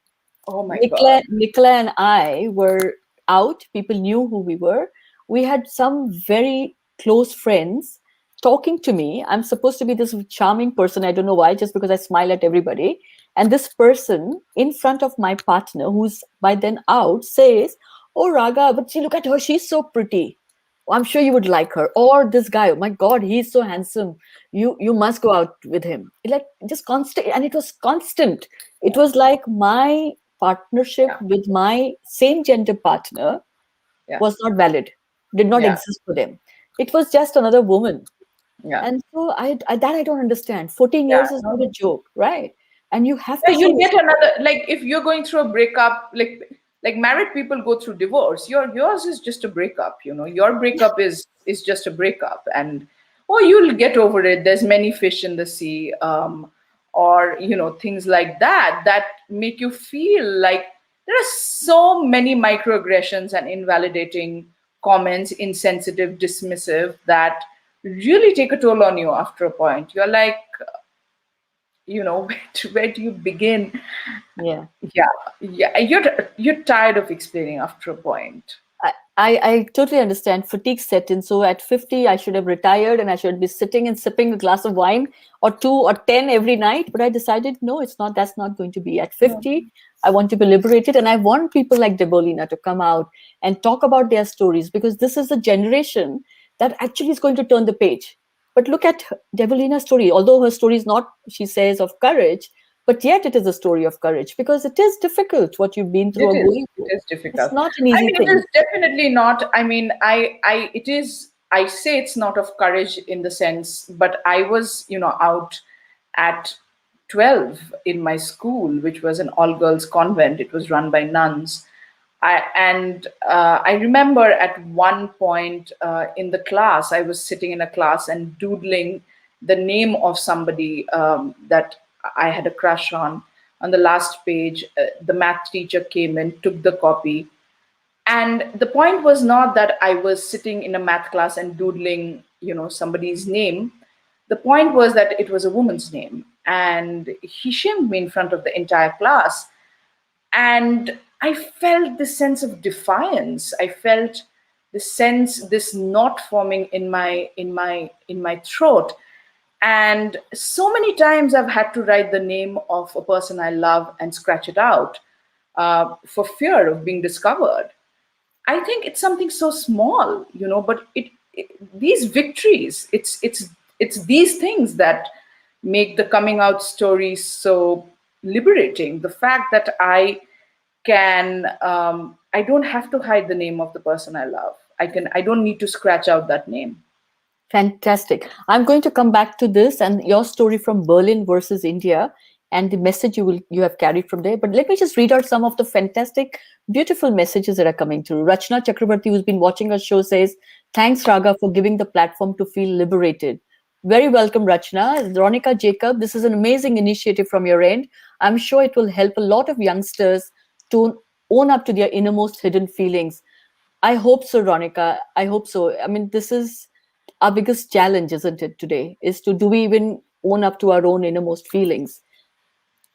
S2: Oh my
S1: Nicola,
S2: God.
S1: Nicola and I were out. People knew who we were. We had some very close friends talking to me. I'm supposed to be this charming person. I don't know why, just because I smile at everybody. And this person in front of my partner, who's by then out, says, "Oh, Raga, but see, look at her. She's so pretty. I'm sure you would like her." Or this guy, "Oh my God, he's so handsome. You must go out with him." Like just constant, and it was constant. It
S2: Yeah,
S1: was like my partnership
S2: yeah,
S1: with my same gender partner
S2: yeah,
S1: was not valid, did not
S2: yeah,
S1: exist for them. It was just another woman.
S2: yeah,
S1: And so I don't understand. 14
S2: yeah.
S1: years is not
S2: No.
S1: a joke, right? And you have to
S2: Yeah,
S1: say,
S2: you'll get another, like if you're going through a breakup, like married people go through divorce. Yours is just a breakup, Your breakup is just a breakup, and oh, you'll get over it. There's many fish in the sea, or things like that that make you feel like there are so many microaggressions and invalidating comments, insensitive, dismissive, that really take a toll on you after a point. You're like, where do you begin?
S1: yeah.
S2: Yeah, yeah, you're tired of explaining after a point.
S1: I totally understand fatigue set in. So at 50, I should have retired and I should be sitting and sipping a glass of wine or two or 10 every night. But I decided, no, it's not, that's not going to be. At
S2: No,
S1: 50, I want to be liberated. And I want people like Debolina to come out and talk about their stories, because this is a generation that actually is going to turn the page. But look at Debolina's story. Although her story is not, she says, of courage, but yet it is a story of courage, because it is difficult what you've been through
S2: it
S1: or
S2: is.
S1: going
S2: It
S1: through.
S2: is
S1: It's
S2: difficult.
S1: not an
S2: I
S1: easy
S2: mean, it
S1: thing.
S2: is definitely not. I mean, it is. I say it's not of courage in the sense, but I was, out at 12 in my school, which was an all-girls convent. It was run by nuns. I remember at one point in the class, I was sitting in a class and doodling the name of somebody that I had a crush on. On the last page, the math teacher came in, took the copy, and the point was not that I was sitting in a math class and doodling, somebody's name. The point was that it was a woman's name, and he shamed me in front of the entire class. And I felt this sense of defiance. I felt this knot forming in my throat. And so many times I've had to write the name of a person I love and scratch it out, for fear of being discovered. I think it's something so small, but these victories, it's these things that make the coming out story so liberating. The fact that I don't have to hide the name of the person I love. I don't need to scratch out that name.
S1: Fantastic. I'm going to come back to this and your story from Berlin versus India and the message you have carried from there. But let me just read out some of the fantastic, beautiful messages that are coming through. Rachna Chakrabarti, who's been watching our show, says, "Thanks, Raga, for giving the platform to feel liberated." Very welcome, Rachna. Veronica Jacob, this is an amazing initiative from your end. I'm sure it will help a lot of youngsters to own up to their innermost hidden feelings. I hope so, Ronica. I hope so. I mean, this is our biggest challenge, isn't it, today? Is to, do we even own up to our own innermost feelings?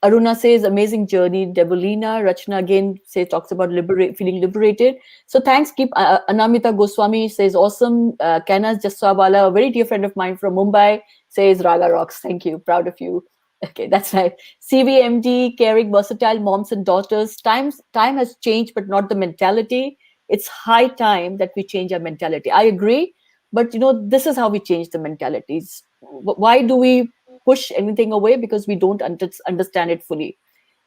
S1: Aruna says, amazing journey. Debolina, Rachna again says, talks about feeling liberated. So thanks. Keep Anamita Goswami says, awesome. Kanas Jaswawala, a very dear friend of mine from Mumbai, says, Raga rocks. Thank you. Proud of you. Okay, that's right. CVMD, caring, versatile moms and daughters. Time has changed, but not the mentality. It's high time that we change our mentality. I agree, but this is how we change the mentalities. Why do we push anything away? Because we don't understand it fully.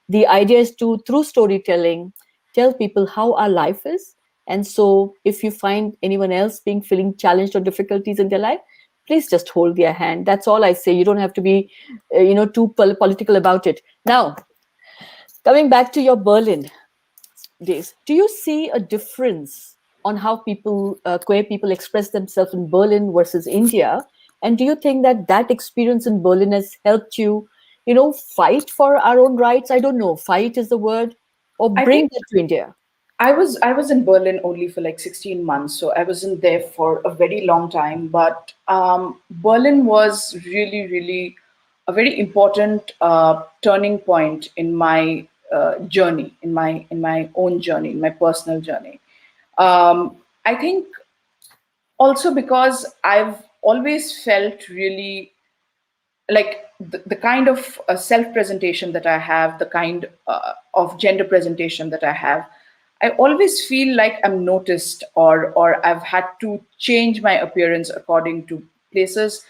S1: The idea is to, through storytelling, tell people how our life is. And so if you find anyone else being feeling challenged or difficulties in their life, please just hold their hand. That's all I say. You don't have to be, too political about it. Now, coming back to your Berlin days, do you see a difference on how queer people express themselves in Berlin versus India? And do you think that that experience in Berlin has helped you, fight for our own rights? I don't know, fight is the word, or
S2: I
S1: bring
S2: think
S1: that to India?
S2: I was in Berlin only for like 16 months, so I wasn't there for a very long time. But Berlin was really, really a very important turning point in my journey, in my own journey, in my personal journey. I think also because I've always felt really like the kind of self presentation that I have, the kind of gender presentation that I have, I always feel like I'm noticed, or I've had to change my appearance according to places.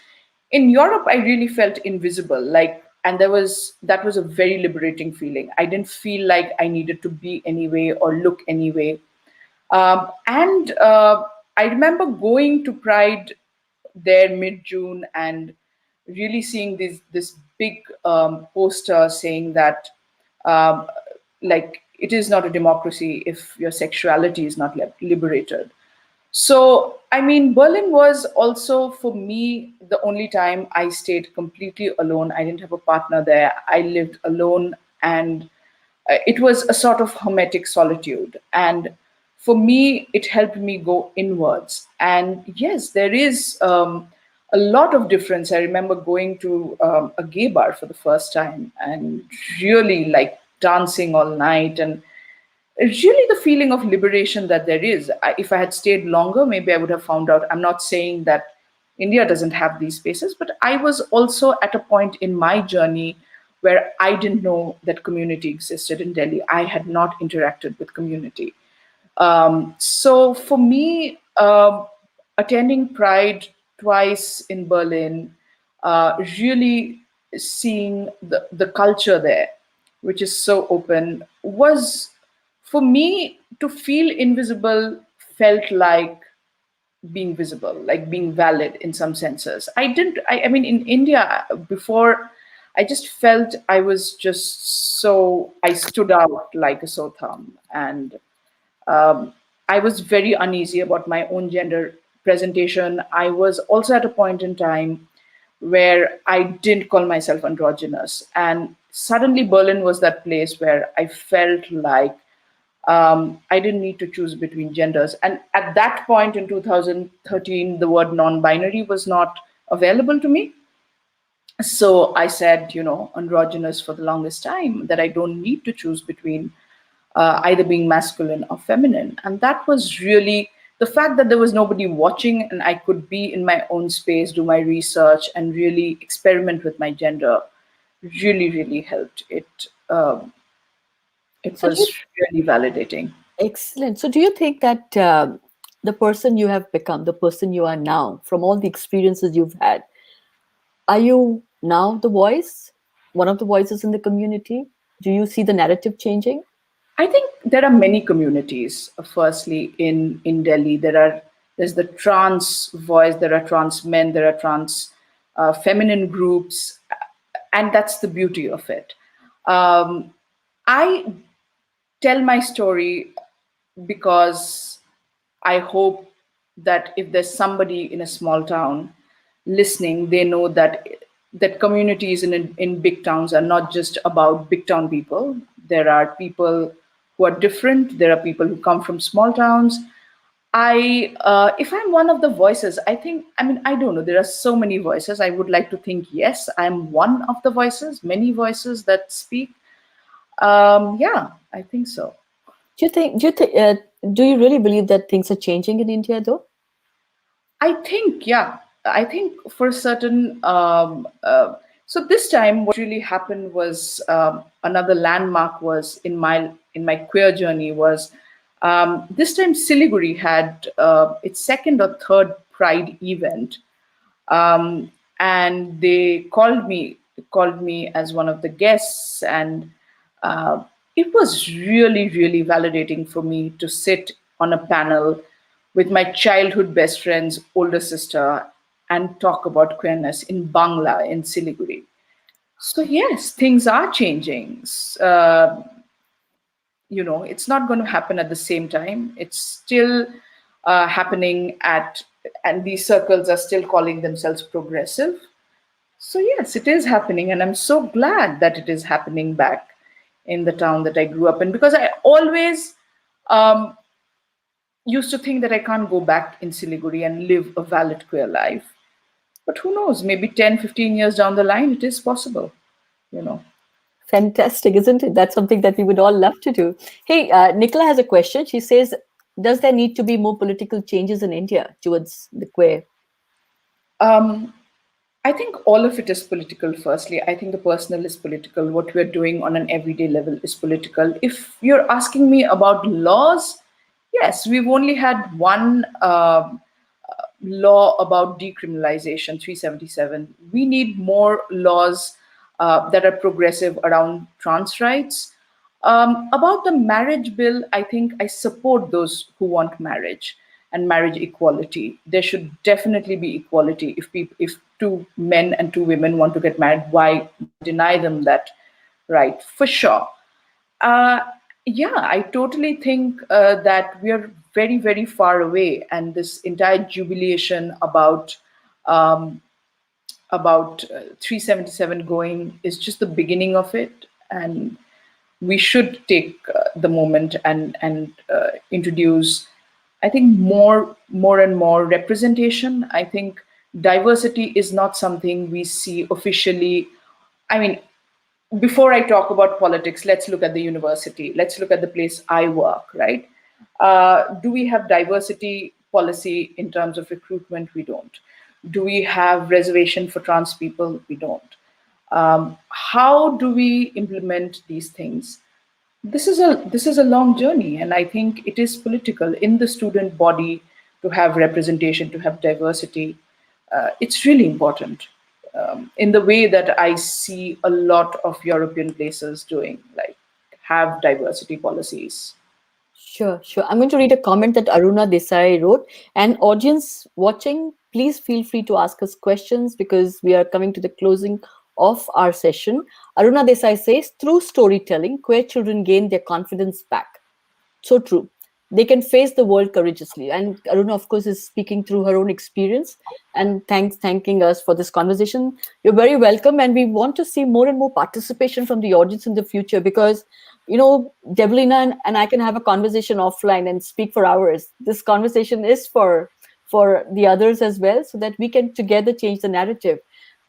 S2: In Europe, I really felt invisible, like, and that was a very liberating feeling. I didn't feel like I needed to be anyway or look anyway. And I remember going to Pride there mid-June and really seeing this big poster saying that um, like it is not a democracy if your sexuality is not liberated. So, I mean, Berlin was also for me the only time I stayed completely alone. I didn't have a partner there. I lived alone, and it was a sort of hermetic solitude. And for me, it helped me go inwards. And yes, there is a lot of difference. I remember going to a gay bar for the first time and really like dancing all night, and really the feeling of liberation that there is. If I had stayed longer, maybe I would have found out. I'm not saying that India doesn't have these spaces, but I was also at a point in my journey where I didn't know that community existed in Delhi. I had not interacted with community. So for me, attending Pride twice in Berlin, really seeing the culture there, which is so open, was for me to feel invisible felt like being visible, like being valid in some senses. I mean, in India before, I just felt I was just so, I stood out like a sore thumb. And I was very uneasy about my own gender presentation. I was also at a point in time where I didn't call myself androgynous. And suddenly, Berlin was that place where I felt like I didn't need to choose between genders. And at that point in 2013, the word non binary was not available to me. So I said, androgynous for the longest time, that I don't need to choose between either being masculine or feminine. And that was really the fact that there was nobody watching and I could be in my own space, do my research, and really experiment with my gender really, really helped. It
S1: So do you,
S2: was really validating.
S1: excellent. So do you think that the person you have become, the person you are now, from all the experiences you've had, are you now the voice, one of the voices in the community? Do you see the narrative changing?
S2: I think there are many communities. Firstly, in Delhi, there's the trans voice, there are trans men, there are trans feminine groups, and that's the beauty of it. Um, I tell my story because I hope that if there's somebody in a small town listening, they know that communities in big towns are not just about big town people. There are people who are different. There are people who come from small towns. If I'm one of the voices, I think, I mean, I don't know. There are so many voices. I would like to think, yes, I'm one of the voices, many voices that speak. Yeah, I think so.
S1: Do you really believe that things are changing in India, though?
S2: I think, yeah, I think for certain. So this time, what really happened was another landmark was in my queer journey was this time Siliguri had its second or third Pride event, and they called me as one of the guests, and uh, it was really, really validating for me to sit on a panel with my childhood best friend's older sister and talk about queerness in Bangla in Siliguri. So yes, things are changing. It's not going to happen at the same time. It's still happening and these circles are still calling themselves progressive. So yes, it is happening, and I'm so glad that it is happening back in the town that I grew up in, because I always um, used to think that I can't go back in Siliguri and live a valid queer life. But who knows, maybe 10, 15 years down the line, it is possible, you know.
S1: Fantastic, isn't it? That's something that we would all love to do. Hey, Nicola has a question. She says, does there need to be more political changes in India towards the queer?
S2: Um, I think all of it is political, firstly. I think the personal is political. What we're doing on an everyday level is political. If you're asking me about laws, yes, we've only had one law about decriminalization, 377. We need more laws that are progressive around trans rights. About the marriage bill, I think I support those who want marriage and marriage equality. There should definitely be equality. If two men and two women want to get married, why deny them that right? For sure. Uh, yeah, I totally think that we are very, very far away, and this entire jubilation um, about 377 going is just the beginning of it, and we should take the moment and introduce, I think, more and more representation. I think diversity is not something we see officially. I mean, before I talk about politics, let's look at the university. Let's look at the place I work, right? Do we have diversity policy in terms of recruitment? We don't. Do we have reservation for trans people? We don't. How do we implement these things? This is a long journey, and I think it is political in the student body to have representation, to have diversity. It's really important in the way that I see a lot of European places doing, like have diversity policies.
S1: Sure, sure. I'm going to read a comment that Aruna Desai wrote. And audience watching, please feel free to ask us questions because we are coming to the closing of our session. Aruna Desai says, through storytelling, queer children gain their confidence back. So true. They can face the world courageously. And Aruna, of course, is speaking through her own experience and thanking us for this conversation. You're very welcome. And we want to see more and more participation from the audience in the future because, Debolina and I can have a conversation offline and speak for hours. This conversation is for the others as well, so that we can together change the narrative.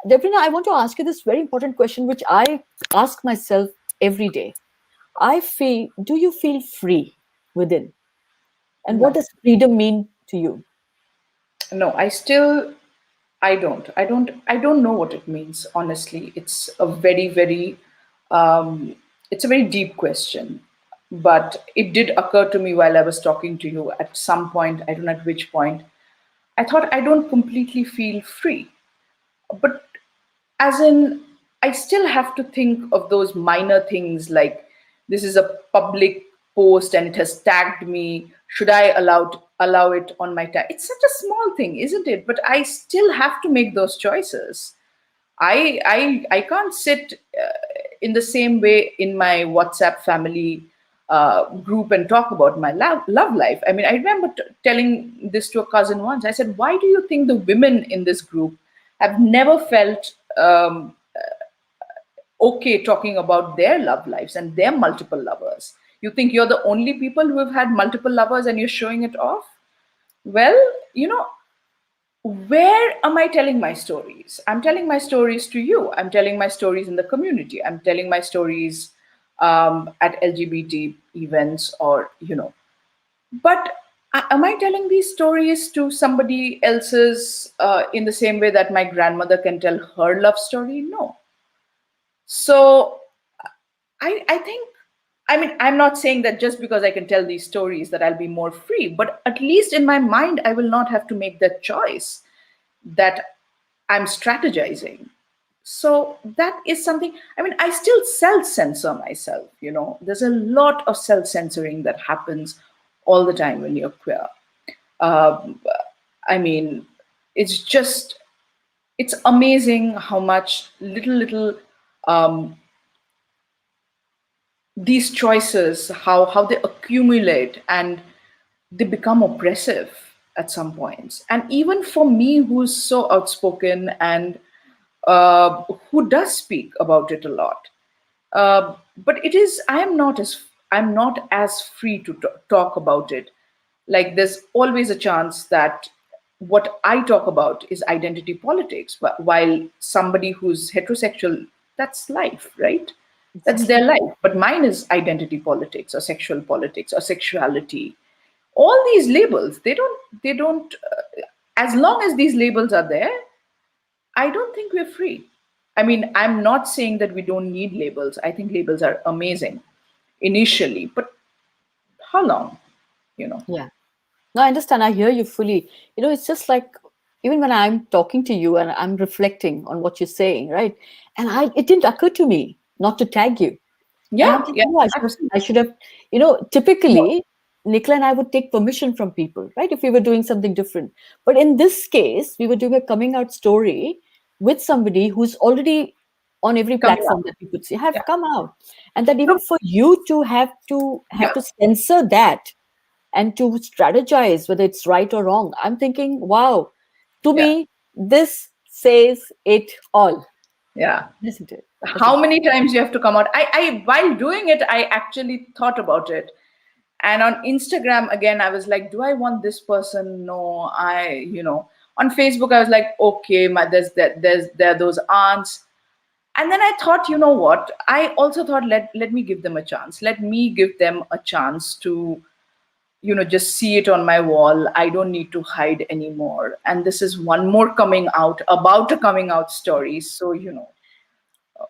S1: Debolina, I want to ask you this very important question, which I ask myself every day. Do you feel free within? And what
S2: No,
S1: does freedom mean to you?
S2: no, I don't know what it means, honestly. It's a very deep question, but it did occur to me while I was talking to you at some point. I don't know at which point. I thought I don't completely feel free, but as in, I still have to think of those minor things, like this is a public post and it has tagged me. Should I allow it on my tag? It's such a small thing, isn't it? But I still have to make those choices. I can't sit in the same way in my WhatsApp family group and talk about my love life. I mean, I remember telling this to a cousin once. I said, "Why do you think the women in this group have never felt okay talking about their love lives and their multiple lovers? You think you're the only people who have had multiple lovers and you're showing it off? Well, you know, where am I telling my stories? I'm telling my stories to you. I'm telling my stories in the community. I'm telling my stories at LGBT events, or, but am I telling these stories to somebody else's in the same way that my grandmother can tell her love story? No. So I think, I mean, I'm not saying that just because I can tell these stories that I'll be more free, but at least in my mind, I will not have to make that choice that I'm strategizing. So that is something, I mean, I still self censor myself, there's a lot of self censoring that happens all the time when you're queer. um, I mean, it's just, it's amazing how much little um, these choices, how they accumulate and they become oppressive at some points. And even for me, who's so outspoken and who does speak about it a lot, but it is, I'm not as free to talk about it. Like, there's always a chance that what I talk about is identity politics, but while somebody who's heterosexual, that's life, right? That's their
S1: Exactly.
S2: life. But mine is identity politics or sexuality. All these labels, they don't as long as these labels are there, I don't think we're free. I mean, I'm not saying that we don't need labels. I think labels are amazing initially, but how long, you know?
S1: Yeah. No, I understand. I hear you fully. It's just like even when I'm talking to you and I'm reflecting on what you're saying, right? And it didn't occur to me not to tag you. And I'm
S2: Yeah, yeah,
S1: thinking, oh, I
S2: absolutely.
S1: should have, typically, Nicola and I would take permission from people, right? If we were doing something different. But in this case, we were doing a coming out story with somebody who's already on every
S2: Coming
S1: platform
S2: up.
S1: that we could see have
S2: Yeah.
S1: come out. And that even
S2: Look,
S1: for you to have to
S2: yeah,
S1: censor that and to strategize whether it's right or wrong, I'm thinking, wow, to
S2: yeah,
S1: me, this says it all,
S2: yeah.
S1: isn't it?
S2: How
S1: Isn't it?
S2: many times you have to come out? I while doing it, I actually thought about it. And on Instagram, again, I was like, do I want this person? No, on Facebook, I was like, okay, there are those aunts. And then I thought, you know what? I also thought, let me give them a chance. Let me give them a chance to, just see it on my wall. I don't need to hide anymore. And this is one more coming out about a coming out story. So,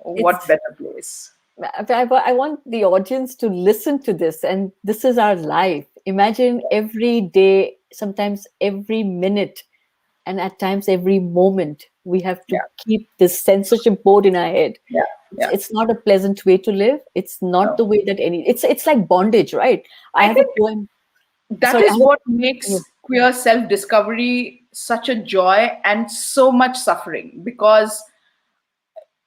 S2: what
S1: It's
S2: better place?
S1: I want the audience to listen to this, and this is our life. Imagine every day, sometimes every minute, and at times every moment, we have to
S2: Yeah,
S1: keep this censorship board in our head.
S2: yeah,
S1: It's,
S2: yeah.
S1: it's not a pleasant way to live. It's not
S2: No.
S1: the way that it's like bondage, right? I
S2: I
S1: have a
S2: think
S1: poem.
S2: that
S1: Sorry, I
S2: is
S1: have a,
S2: what
S1: yeah,
S2: makes queer self discovery such a joy and so much suffering, because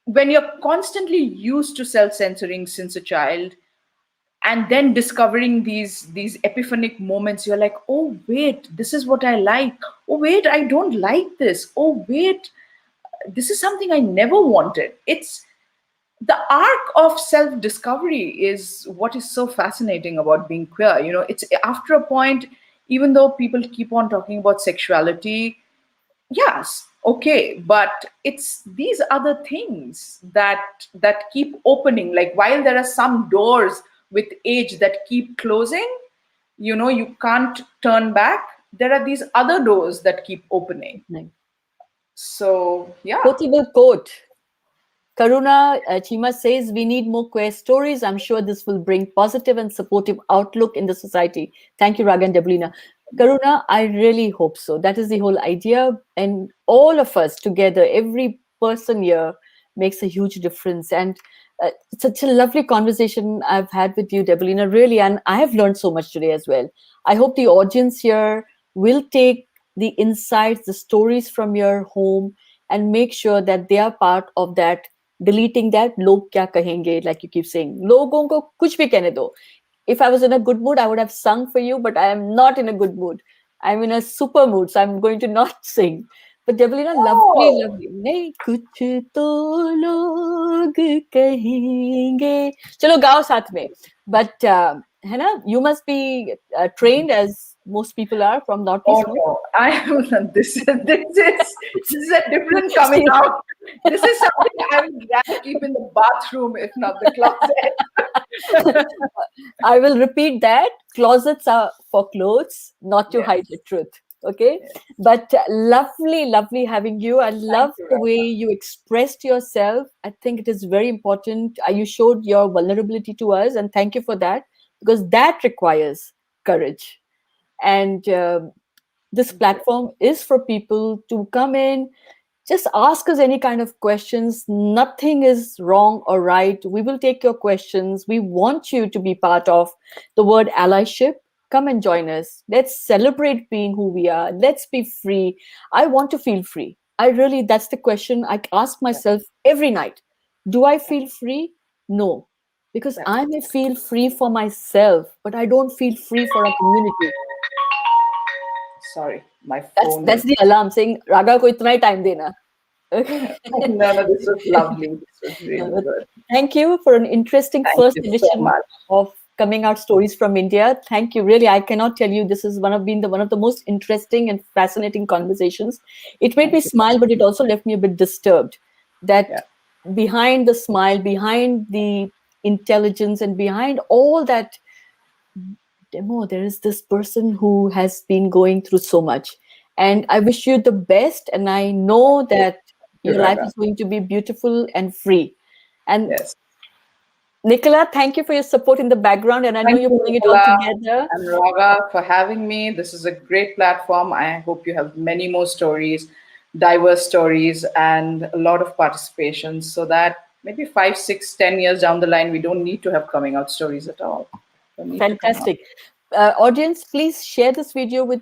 S2: when you're constantly used to self censoring since a child, and then discovering these epiphanic moments, you're like, oh wait, this is what I like. Oh wait, I don't like this. Oh wait, this is something I never wanted. It's the arc of self discovery is what is so fascinating about being queer. It's after a point, even though people keep on talking about sexuality, yes, okay, but it's these other things that keep opening. Like, while there are some doors with age that keep closing, you can't turn back, there are these other doors that keep opening.
S1: no.
S2: So yeah.
S1: Quotable quote. Karuna Chima says, we need more queer stories. I'm sure this will bring positive and supportive outlook in the society. Thank you, Raga and Debolina. Karuna, I really hope so. That is the whole idea. And all of us together, every person here makes a huge difference. And it's such a lovely conversation I've had with you, Debolina, really. And I have learned so much today as well. I hope the audience here will take the insights, the stories from your home, and make sure that they are part of that deleting that log kya kahenge, like you keep saying, logon ko kuch bhi kehne do. If I was in a good mood, I would have sung for you, but I am not in a good mood. I'm in a super mood, so I'm going to not sing. But Debolina, lovely,
S2: Oh,
S1: lovely. नहीं कुछ तो लोग कहेंगे. चलो गाओ साथ में. But है ना, you must be trained as most people are from
S2: oh
S1: Northeast, no?
S2: no, I am. This is a different coming out. This is something I would rather keep in the bathroom, if not the closet.
S1: I will repeat that. Closets are for clothes, not to hide
S2: Yes,
S1: the truth. Okay.
S2: yes.
S1: But lovely, lovely having you. I
S2: Thank
S1: love
S2: you,
S1: the way
S2: Raga.
S1: you expressed yourself. I think it is very important. You showed your vulnerability to us, and thank you for that, because that requires courage. And this
S2: Thank you.
S1: platform is for people to come in, Just ask us any kind of questions. Nothing is wrong or right. We will take your questions. We want you to be part of the word allyship. Come and join us. Let's celebrate being who we are. Let's be free. I want to feel free. I really, that's the question I ask
S2: Yeah,
S1: myself every night. Do I feel free? No. Because
S2: yeah.
S1: I may feel free for myself, but I don't feel free for a community.
S2: Sorry, my
S1: That's
S2: phone
S1: that's
S2: is.
S1: the alarm saying, Raga ko itna hi time dena. Okay.
S2: No, no, this was lovely. This was really
S1: But
S2: good.
S1: thank you for an interesting
S2: Thank
S1: first
S2: you so
S1: edition
S2: much.
S1: of Coming Out Stories from India. Thank you. Really, I cannot tell you this is one of the most interesting and fascinating conversations. It made me
S2: Thank you.
S1: smile, but it also left me a bit disturbed.
S2: Yeah,
S1: That behind the smile, behind the intelligence, and behind all that demo, there is this person who has been going through so much. And I wish you the best. And I know that
S2: you,
S1: your life
S2: Raga.
S1: is going to be beautiful and free. And
S2: Yes.
S1: Nicola, thank you for your support in the background. And I know
S2: Thank
S1: you're
S2: you,
S1: putting it all
S2: Nicola
S1: together.
S2: and Raga, for having me. This is a great platform. I hope you have many more stories, diverse stories, and a lot of participation so that maybe 5, 6, 10 years down the line, we don't need to have coming out stories at all. Don't need to come out.
S1: Fantastic. Audience, please share this video with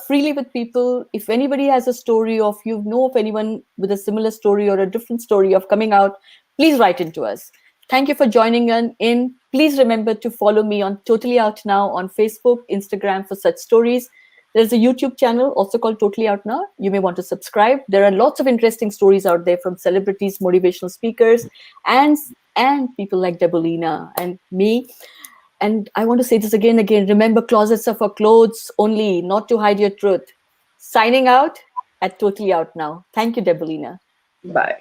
S1: freely with people. If anybody has a story of you know of anyone with a similar story or a different story of coming out, please write into us. Thank you for joining in. Please remember to follow me on Totally Out Now on Facebook, Instagram for such stories. There's a YouTube channel also called Totally Out Now. You may want to subscribe. There are lots of interesting stories out there from celebrities, motivational speakers, and people like Debolina and me. And I want to say this again. Remember, closets are for clothes only, not to hide your truth. Signing out at Totally Out Now. Thank you, Debolina.
S2: Bye.